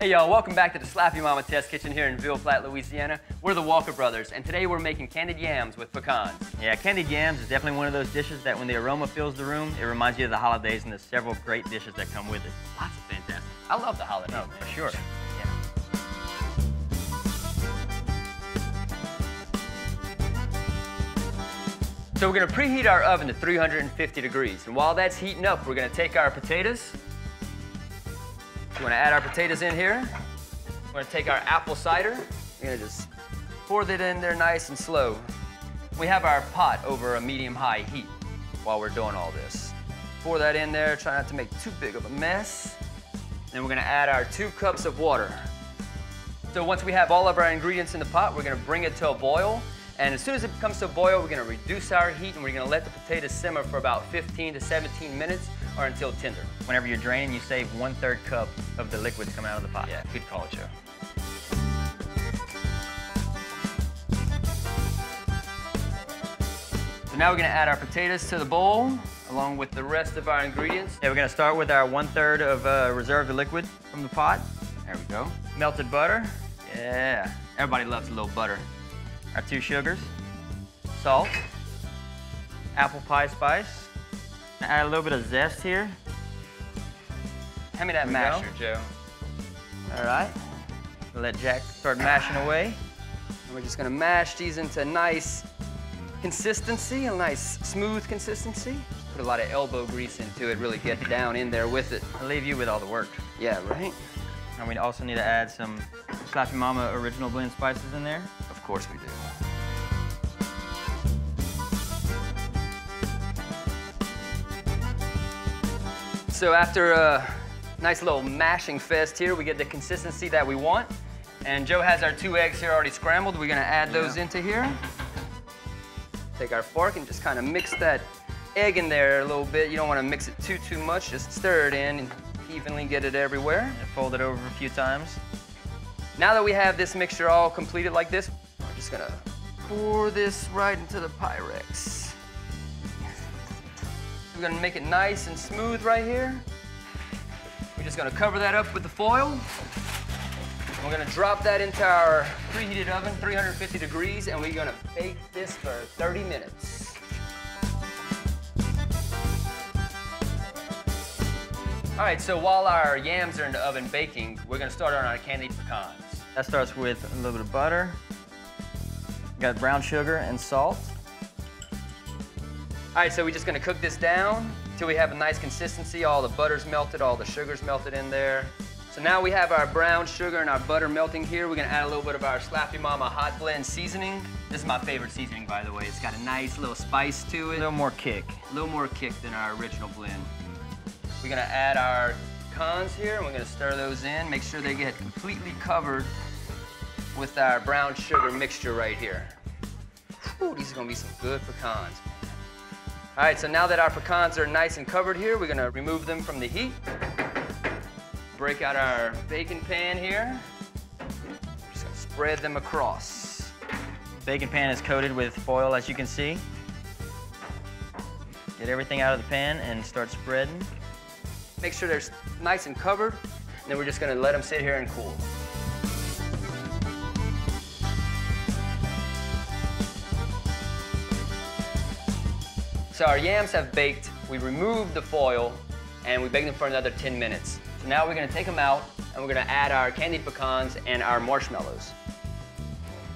Hey y'all, welcome back to the Slappy Mama Test Kitchen here in Ville Platte, Louisiana. We're the Walker Brothers, and today we're making candied yams with pecans. Yeah, candied yams is definitely one of those dishes that when the aroma fills the room, it reminds you of the holidays and the several great dishes that come with it. Lots of fantastic. I love the holidays. Oh, for sure. So we're gonna preheat our oven to 350 degrees. And while that's heating up, we're gonna take our potatoes. We're gonna add our potatoes in here. We're gonna take our apple cider. We're gonna just pour that in there nice and slow. We have our pot over a medium-high heat while we're doing all this. Pour that in there, try not to make too big of a mess. Then we're gonna add our 2 cups of water. So once we have all of our ingredients in the pot, we're gonna bring it to a boil. And as soon as it comes to a boil, we're gonna reduce our heat and we're gonna let the potatoes simmer for about 15 to 17 minutes or until tender. Whenever you're draining, you save 1/3 cup of the liquids coming out of the pot. Yeah, good call, Joe. So now we're gonna add our potatoes to the bowl along with the rest of our ingredients. Yeah, we're gonna start with our 1/3 of reserved liquid from the pot. There we go. Melted butter. Yeah, everybody loves a little butter. Our 2 sugars. Salt. Apple pie spice. Add a little bit of zest here. Hand me that masher, Joe. All right. Let Jack start mashing away. And we're just gonna mash these into a nice consistency, a nice smooth consistency. Put a lot of elbow grease into it, really get down in there with it. I'll leave you with all the work. Yeah, right? And we also need to add some Slappy Mama original blend spices in there. Of course we do. So after a nice little mashing fest here, we get the consistency that we want. And Joe has our 2 eggs here already scrambled. We're gonna add those into here. Take our fork and just kind of mix that egg in there a little bit. You don't want to mix it too much. Just stir it in and evenly get it everywhere. And fold it over a few times. Now that we have this mixture all completed like this, we're just gonna pour this right into the Pyrex. We're gonna make it nice and smooth right here. We're just gonna cover that up with the foil. We're gonna drop that into our preheated oven, 350 degrees, and we're gonna bake this for 30 minutes. All right, so while our yams are in the oven baking, we're gonna start on our candied pecans. That starts with a little bit of butter. Got brown sugar and salt. All right, so we're just gonna cook this down until we have a nice consistency. All the butter's melted, all the sugar's melted in there. So now we have our brown sugar and our butter melting here. We're gonna add a little bit of our Slappy Mama hot blend seasoning. This is my favorite seasoning, by the way. It's got a nice little spice to it. A little more kick. A little more kick than our original blend. We're gonna add our pecans here, and we're gonna stir those in. Make sure they get completely covered with our brown sugar mixture right here. Whew, these are gonna be some good pecans. All right, so now that our pecans are nice and covered here, we're gonna remove them from the heat. Break out our baking pan here. Just gonna spread them across. Baking pan is coated with foil, as you can see. Get everything out of the pan and start spreading. Make sure they're nice and covered, and then we're just gonna let them sit here and cool. So our yams have baked, we removed the foil, and we baked them for another 10 minutes. So now we're gonna take them out, and we're gonna add our candied pecans and our marshmallows.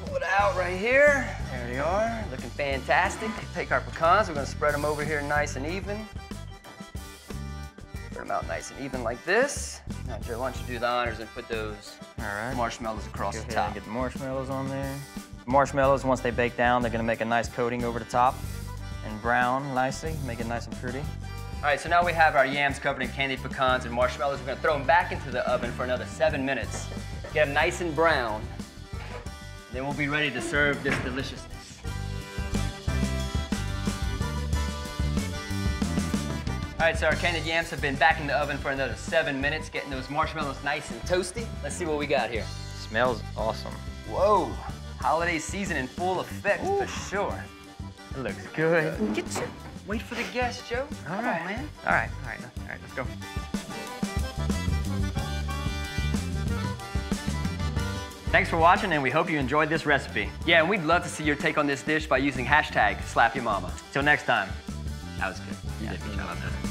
Pull it out right here. There they are, looking fantastic. Take our pecans, we're gonna spread them over here nice and even. Spread them out nice and even like this. Now, Joe, why don't you do the honors and put those marshmallows across Go the ahead top. and get the marshmallows on there. Marshmallows, once they bake down, they're gonna make a nice coating over the top and brown nicely, make it nice and pretty. All right, so now we have our yams covered in candied pecans and marshmallows. We're gonna throw them back into the oven for another 7 minutes. Get them nice and brown. Then we'll be ready to serve this deliciousness. All right, so our candied yams have been back in the oven for another 7 minutes, getting those marshmallows nice and toasty. Let's see what we got here. Smells awesome. Whoa, holiday season in full effect for sure. It looks good. Wait for the guests, Joe. Come on, man. All right, let's go. Thanks for watching, and we hope you enjoyed this recipe. Yeah, and we'd love to see your take on this dish by using hashtag #SlapYourMama. Till next time. That was good. You did a good job on that.